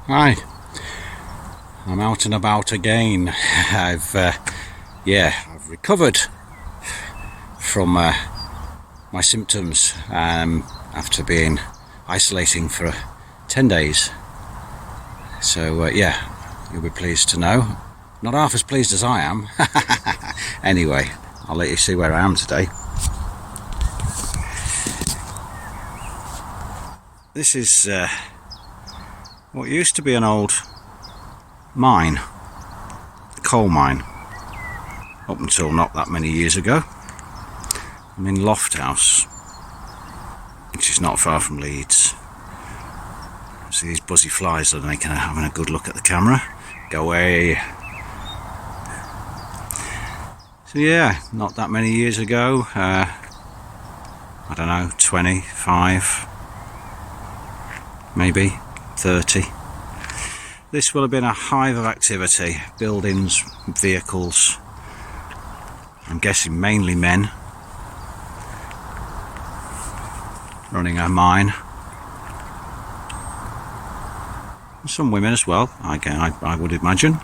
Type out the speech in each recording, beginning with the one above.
Hi, I'm out and about again. I've recovered from my symptoms after being isolating for 10 days. So you'll be pleased to know. Not half as pleased as I am. Anyway, I'll let you see where I am today. This is what used to be an old mine, a coal mine, up until not that many years ago. I'm in Lofthouse, which is not far from Leeds. See these buzzy flies that are having a good look at the camera. Go away. So yeah, not that many years ago, I don't know, 25, maybe 30. This will have been a hive of activity, buildings, vehicles, I'm guessing mainly men, running a mine. Some women as well, I would imagine.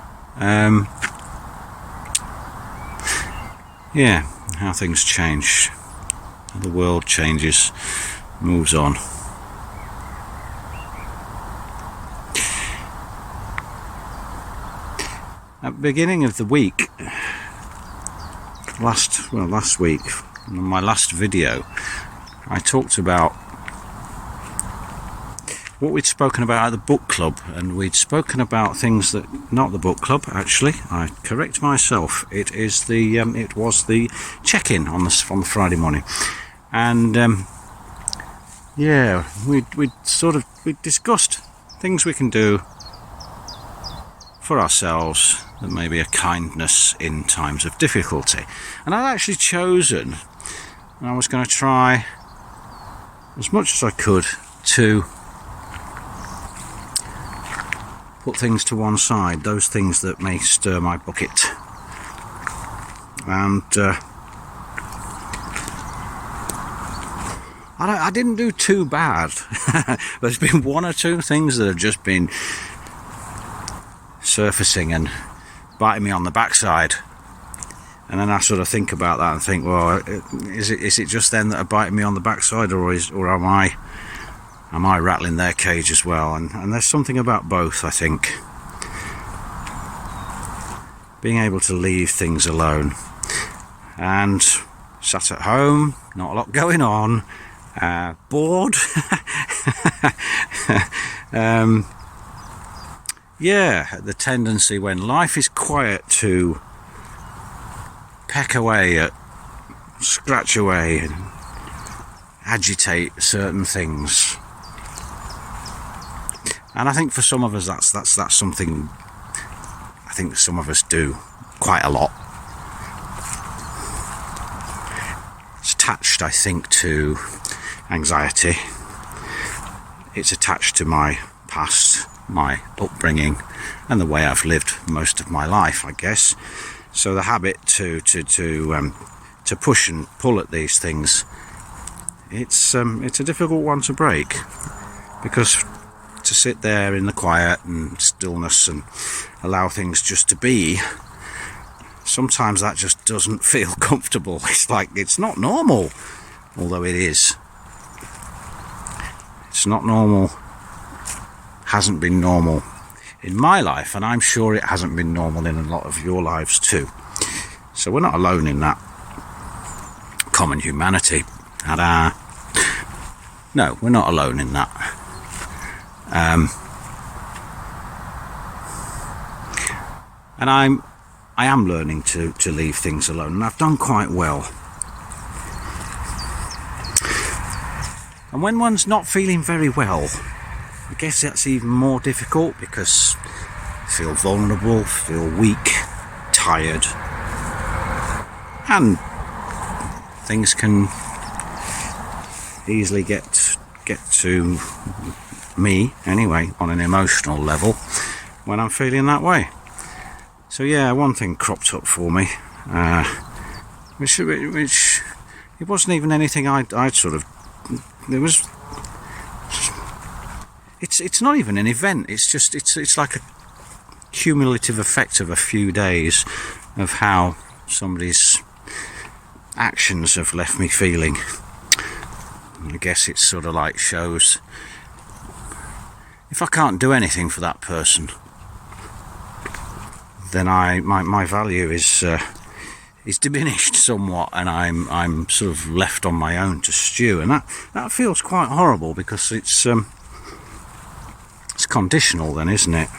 How things change, how the world changes, moves on. At the beginning of the week, last week, in my last video, I talked about what we'd spoken about at the book club, and we'd spoken about things that, not the book club actually, I correct myself, it was the check-in on the Friday morning, and we discussed things we can do for ourselves that may be a kindness in times of difficulty. And I'd actually chosen, and I was going to try as much as I could to put things to one side, those things that may stir my bucket. And I didn't do too bad. There's been one or two things that have just been surfacing and biting me on the backside. And then I sort of think about that and think, well, is it just them that are biting me on the backside, or am I rattling their cage as well? And there's something about both, I think. Being able to leave things alone. And sat at home, not a lot going on, bored. The tendency when life is quiet to peck away at, scratch away and agitate certain things. And I think for some of us that's something I think some of us do quite a lot. It's attached, I think, to anxiety. It's attached to my past, my upbringing, and the way I've lived most of my life, I guess. So the habit to push and pull at these things, it's a difficult one to break, because to sit there in the quiet and stillness and allow things just to be, sometimes that just doesn't feel comfortable. It's like it's not normal, although it is. It's not normal, hasn't been normal in my life, and I'm sure it hasn't been normal in a lot of your lives too. So we're not alone in that. Common humanity. No, we're not alone in that. And I am learning to leave things alone, and I've done quite well. And when one's not feeling very well, I guess that's even more difficult, because I feel vulnerable, feel weak, tired, and things can easily get to me anyway on an emotional level when I'm feeling that way. So one thing cropped up for me, which it wasn't even anything I'd sort of, it's not even an event. It's like a cumulative effect of a few days of how somebody's actions have left me feeling. I guess it sort of like shows if I can't do anything for that person, then my value is diminished somewhat, and I'm sort of left on my own to stew, and that feels quite horrible, because it's conditional then, isn't it?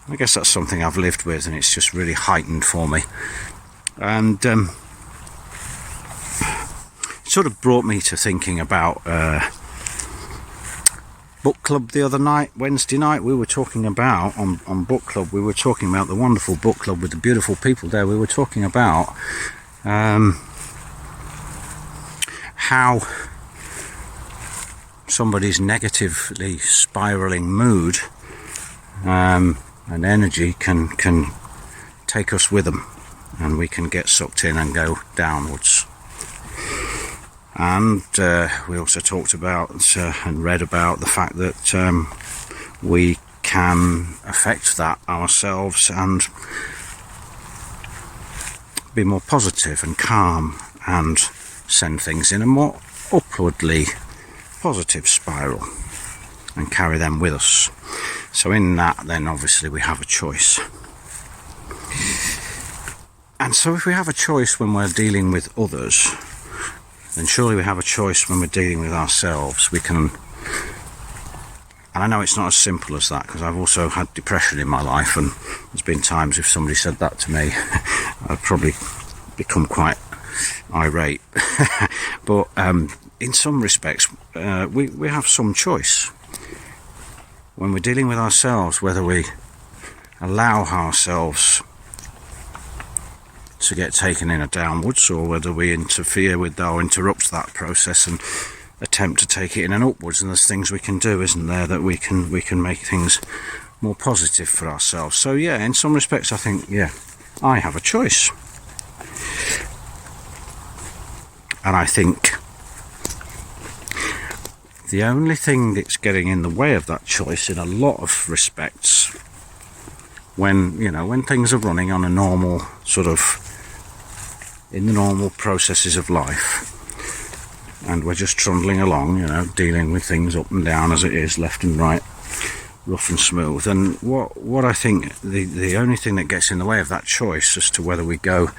I guess that's something I've lived with, and it's just really heightened for me. And it sort of brought me to thinking about book club the other night, Wednesday night. We were talking about, on book club, we were talking about the wonderful book club with the beautiful people there. We were talking about how somebody's negatively spiraling mood and energy can take us with them, and we can get sucked in and go downwards. And we also talked about and read about the fact that we can affect that ourselves and be more positive and calm and send things in a more upwardly positive spiral and carry them with us. So in that, then obviously we have a choice. And so if we have a choice when we're dealing with others, then surely we have a choice when we're dealing with ourselves. We can, and I know it's not as simple as that, because I've also had depression in my life, and there's been times if somebody said that to me, I'd probably become quite irate. But in some respects, we have some choice when we're dealing with ourselves, whether we allow ourselves to get taken in a downwards, or whether we interfere with or interrupt that process and attempt to take it in an upwards. And there's things we can do, isn't there, that we can make things more positive for ourselves. So yeah, in some respects I think, yeah, I have a choice. And I think the only thing that's getting in the way of that choice in a lot of respects, when things are running on a normal sort of, in the normal processes of life, and we're just trundling along, dealing with things up and down as it is, left and right, rough and smooth. And what I think the only thing that gets in the way of that choice as to whether we go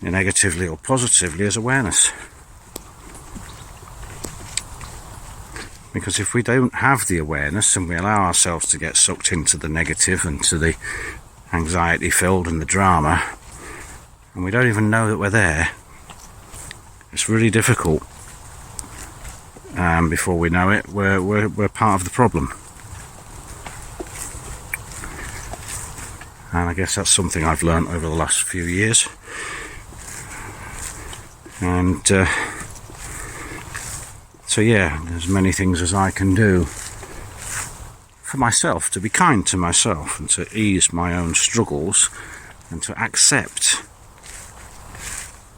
negatively or positively is awareness. Because if we don't have the awareness and we allow ourselves to get sucked into the negative and to the anxiety filled and the drama, and we don't even know that we're there, it's really difficult. Before we know it, we're part of the problem. And I guess that's something I've learned over the last few years. And so yeah, there's many things as I can do for myself, to be kind to myself and to ease my own struggles and to accept,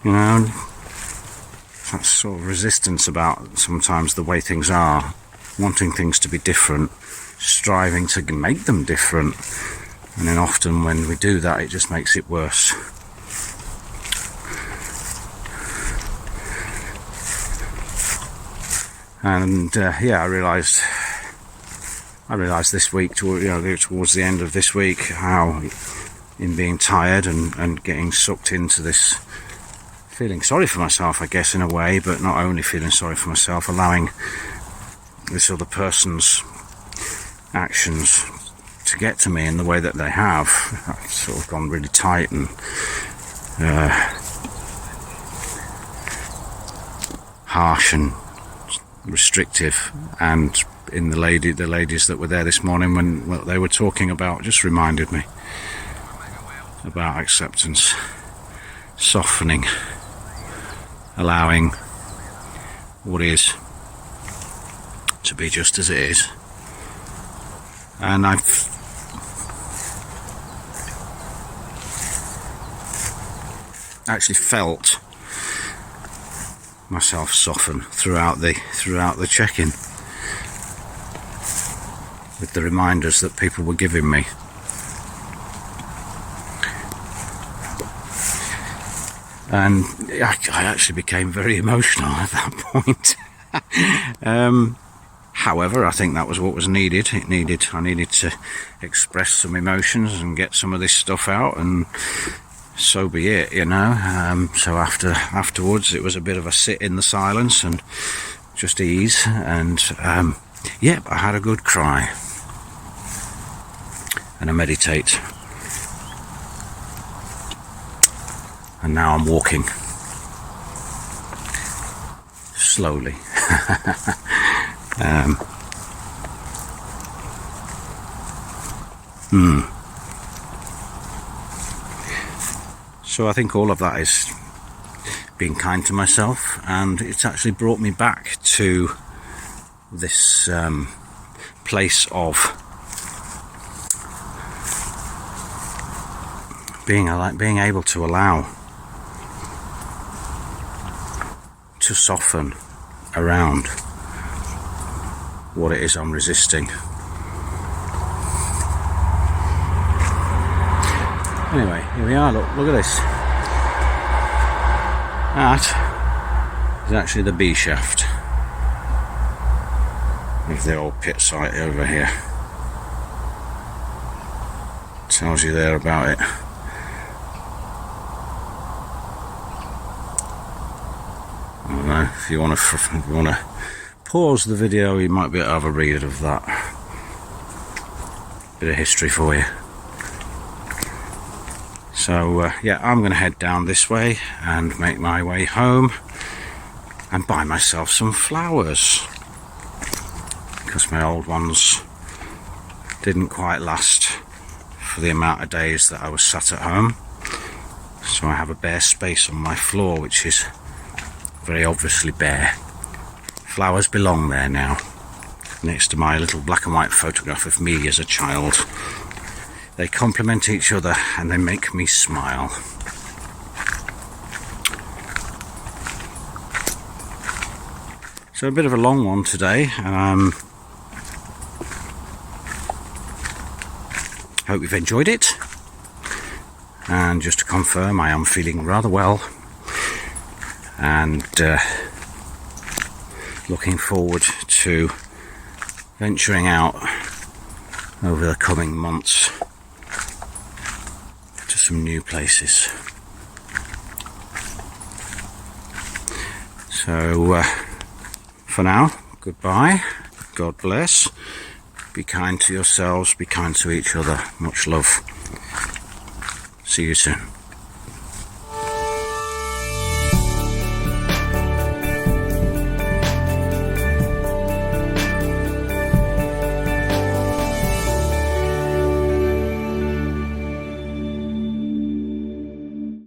that sort of resistance about sometimes the way things are, wanting things to be different, striving to make them different, and then often when we do that, it just makes it worse. And I realised this week, towards the end of this week, how in being tired and getting sucked into this, feeling sorry for myself, I guess, in a way, but not only feeling sorry for myself, allowing this other person's actions to get to me in the way that they have. I've sort of gone really tight and harsh and restrictive. And in the ladies that were there this morning, when what they were talking about just reminded me about acceptance, softening, allowing what is to be just as it is. And I've actually felt myself soften throughout the check-in. with the reminders that people were giving me. And I actually became very emotional at that point. However, I think that was what was needed. I needed to express some emotions and get some of this stuff out, and so be it, you know. So afterwards, it was a bit of a sit in the silence and just ease. And yeah, I had a good cry and a meditate. And now I'm walking slowly. So I think all of that is being kind to myself, and it's actually brought me back to this place of being able to allow, to soften around what it is I'm resisting. Anyway, here we are. Look at this. That is actually the B shaft of the old pit site over here. Tells you there about it. I don't know, if you want to pause the video, you might be able to have a read of that. Bit of history for you. So yeah, I'm going to head down this way and make my way home and buy myself some flowers, because my old ones didn't quite last for the amount of days that I was sat at home. So I have a bare space on my floor, which is very obviously bare. Flowers belong there now, next to my little black and white photograph of me as a child. They complement each other and they make me smile. So a bit of a long one today. Hope you've enjoyed it. And just to confirm, I am feeling rather well. And looking forward to venturing out over the coming months to some new places. So for now, goodbye, God bless, be kind to yourselves, be kind to each other, much love, see you soon.